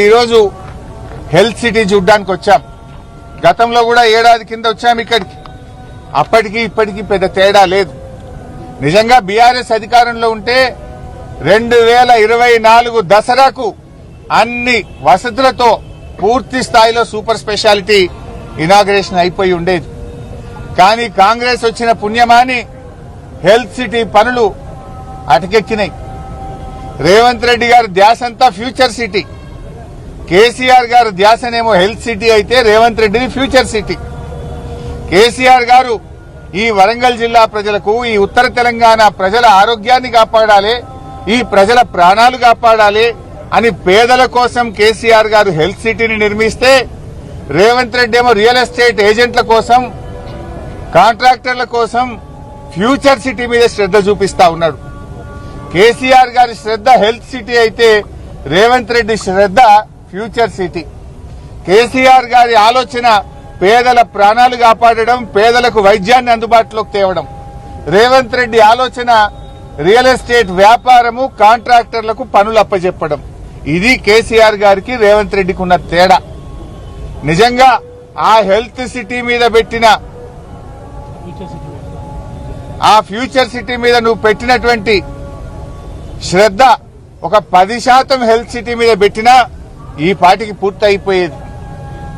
ఈరోజు health city చూడ్డానికి వచ్చాం. గతంలో కూడా ఏడాది కింద వచ్చాం ఇక్కడికి. అప్పటికి ఇప్పటికి పెద్ద తేడా లేదు. నిజంగా బీఆర్ఎస్ అధికారంలో ఉంటే 2024 దసరాకు అన్ని వసతులతో పూర్తి స్థాయిలో సూపర్ స్పెషాలిటీ ఇనాగరేషన్ అయిపోయి ఉండేది. కానీ కాంగ్రెస్ వచ్చిన పుణ్యమాని హెల్త్ సిటీ పనులు అటకెక్కినాయి. రేవంత్ రెడ్డి గారి ధ్యాసంతా ఫ్యూచర్ సిటీ. కేసీఆర్ గారు ధ్యాసనేమో హెల్త్ సిటీ అయితే రేవంత్ రెడ్డిని ఫ్యూచర్ సిటీ. కేసీఆర్ గారు ఈ వరంగల్ జిల్లా ప్రజలకు, ఈ ఉత్తర తెలంగాణ ప్రజల ఆరోగ్యాన్ని కాపాడాలి, ఈ ప్రజల ప్రాణాలు కాపాడాలి అని పేదల కోసం కేసీఆర్ గారు హెల్త్ సిటీని నిర్మిస్తే రేవంత్ రెడ్డి ఏమో రియల్ ఎస్టేట్ ఏజెంట్ల కోసం, కాంట్రాక్టర్ల కోసం ఫ్యూచర్ సిటీ మీద శ్రద్ధ చూపిస్తా ఉన్నాడు. కేసీఆర్ గారి శ్రద్ధ హెల్త్ సిటీ అయితే రేవంత్ రెడ్డి శ్రద్ధ ఫ్యూచర్ సిటీ. కేసీఆర్ గారి ఆలోచన పేదల ప్రాణాలు కాపాడడం, పేదలకు వైద్యాన్ని అందుబాటులోకి తేవడం. రేవంత్ రెడ్డి ఆలోచన రియల్ ఎస్టేట్ వ్యాపారము, కాంట్రాక్టర్లకు పనులు అప్పచెప్పడం. ఇది కేసీఆర్ గారికి రేవంత్ రెడ్డికి ఉన్న తేడా. నిజంగా ఆ హెల్త్ సిటీ మీద పెట్టిన, ఆ ఫ్యూచర్ సిటీ మీద నువ్వు పెట్టినటువంటి శ్రద్ధ ఒక 10% హెల్త్ సిటీ మీద పెట్టినా ఈ పార్టీకి పూర్తి అయిపోయేది.